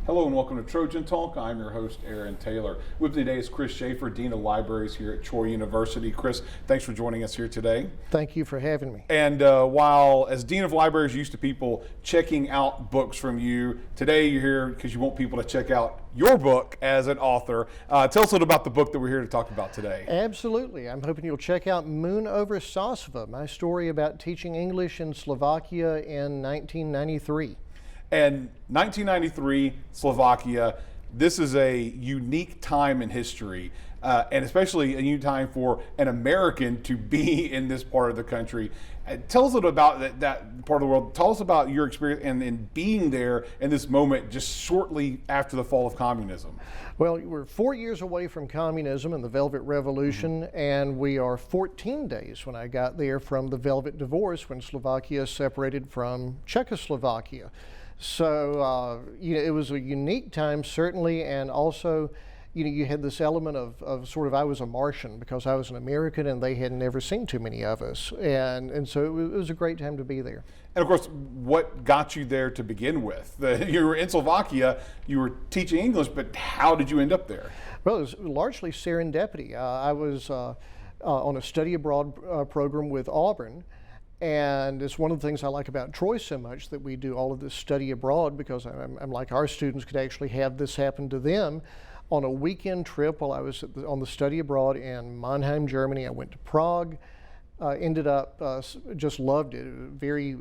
Hello and welcome to Trojan Talk. I'm your host, Aaron Taylor. With me today is Chris Shaffer, Dean of Libraries here at Troy University. Chris, thanks for joining us here today. Thank you for having me. And while as Dean of Libraries, you're used to people checking out books from you, today you're here because you want people to check out your book as an author. Tell us a little about the book that we're here to talk about today. Absolutely. I'm hoping you'll check out Moon over Sasova, my story about teaching English in Slovakia in 1993. And 1993, Slovakia, this is a unique time in history, and especially a unique time for an American to be in this part of the country. Tell us a little about that part of the world. Tell us about your experience and being there in this moment just shortly after the fall of communism. Well, we're 4 years away from communism and the Velvet Revolution, and we are 14 days when I got there from the Velvet Divorce when Slovakia separated from Czechoslovakia. So, it was a unique time, certainly, and also, you had this element of sort of I was a Martian because I was an American and they had never seen too many of us. And so it was a great time to be there. And of course, what got you there to begin with? You were in Slovakia, you were teaching English, but how did you end up there? Well, it was largely serendipity. I was on a study abroad program with Auburn. And it's one of the things I like about Troy so much, that we do all of this study abroad, because I'm like our students could actually have this happen to them. On a weekend trip while I was on the study abroad in Mannheim, Germany, I went to Prague, ended up, just loved it. Very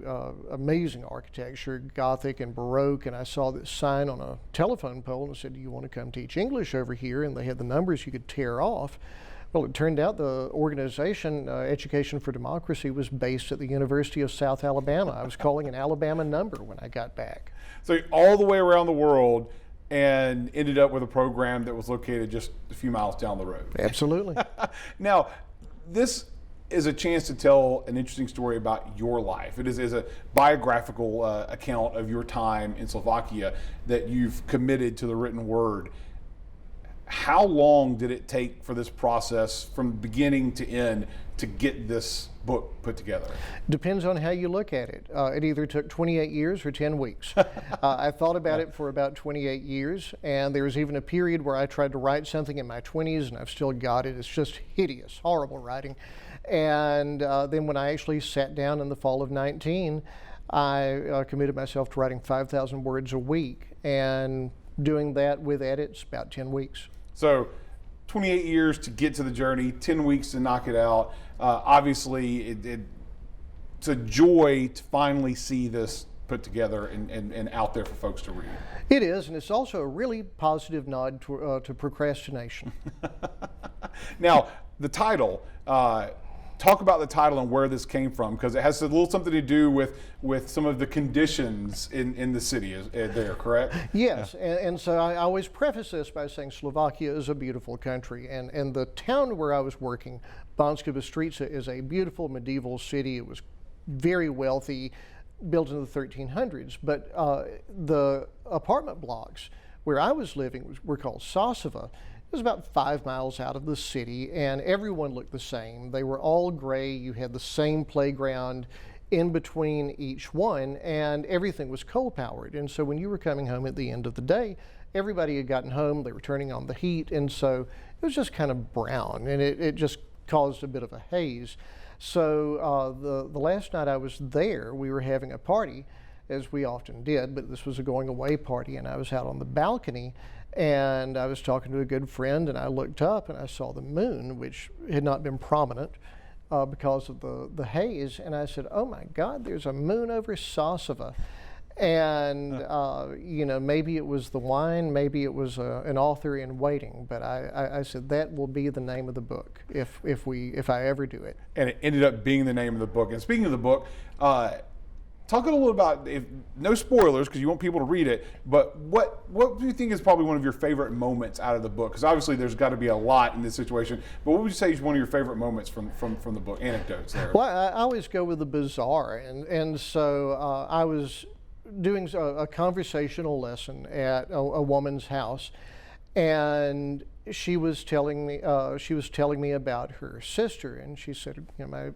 amazing architecture, Gothic and Baroque, and I saw this sign on a telephone pole and it said, "Do you want to come teach English over here?" And they had the numbers you could tear off. Well, it turned out the organization, Education for Democracy, was based at the University of South Alabama. I was calling an Alabama number when I got back. So all the way around the world and ended up with a program that was located just a few miles down the road. Absolutely. Now, this is a chance to tell an interesting story about your life. It is a biographical account of your time in Slovakia that you've committed to the written word. How long did it take for this process from beginning to end to get this book put together? Depends on how you look at it. It either took 28 years or 10 weeks. I thought about it for about 28 years, and there was even a period where I tried to write something in my 20s, and I've still got it. It's just hideous, horrible writing. And then when I actually sat down in the fall of 19, I committed myself to writing 5,000 words a week, and doing that with edits about 10 weeks. So 28 years to get to the journey, 10 weeks to knock it out. Obviously, it's a joy to finally see this put together and out there for folks to read. It is, and it's also a really positive nod to procrastination. Now, the title. Talk about the title and where this came from, because it has a little something to do with some of the conditions in the city there, correct? Yes, and so I always preface this by saying Slovakia is a beautiful country, and the town where I was working, Banska Bystrica, is a beautiful medieval city. It was very wealthy, built in the 1300s, but the apartment blocks where I was living were called Sasova. It was about 5 miles out of the city, and everyone looked the same. They were all gray. You had the same playground in between each one, and everything was coal-powered. And so when you were coming home at the end of the day, everybody had gotten home. They were turning on the heat, and so it was just kind of brown, and it just caused a bit of a haze. So the last night I was there, we were having a party, as we often did, but this was a going-away party, and I was out on the balcony, and I was talking to a good friend, and I looked up and I saw the moon, which had not been prominent because of the haze, and I said, "Oh my God, there's a moon over Sasova." And maybe it was the wine, maybe it was an author in waiting, but I said that will be the name of the book if I ever do it. And it ended up being the name of the book. And speaking of the book, talk a little about, no spoilers because you want people to read it, but what do you think is probably one of your favorite moments out of the book? Because obviously there's got to be a lot in this situation, but what would you say is one of your favorite moments from the book, anecdotes there? Well, I always go with the bizarre, and so I was doing a conversational lesson at a woman's house, and she was telling me about her sister, and she said,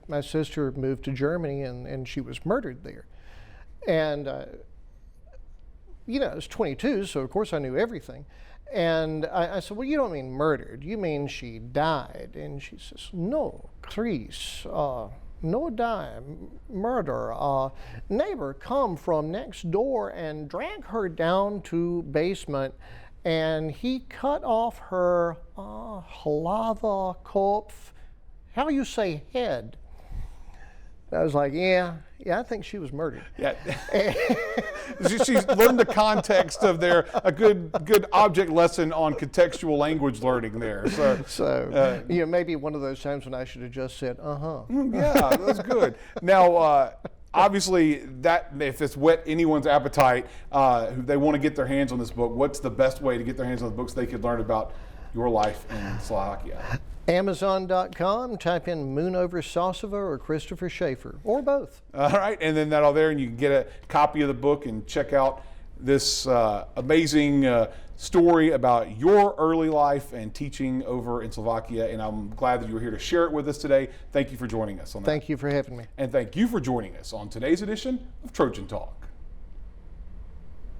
my sister moved to Germany and she was murdered there. And I was 22, so of course I knew everything. And I said, well, you don't mean murdered, you mean she died. And she says, no, Chris, no die, murder. Neighbor come from next door and drag her down to basement, and he cut off her halava kopf. How you say head? I was like, yeah, I think she was murdered. Yeah. She's learned the context of a good object lesson on contextual language learning there. So maybe one of those times when I should have just said, Yeah, that's good. Now, obviously, that if it's whet anyone's appetite, who they want to get their hands on this book, what's the best way to get their hands on the books they could learn about your life in Slovakia? Amazon.com, type in Moon over Sasova or Christopher Shaffer, or both. All right, and then that'll there, and you can get a copy of the book and check out this amazing story about your early life and teaching over in Slovakia. And I'm glad that you were here to share it with us today. Thank you for joining us on that. Thank you for having me. And thank you for joining us on today's edition of Trojan Talk.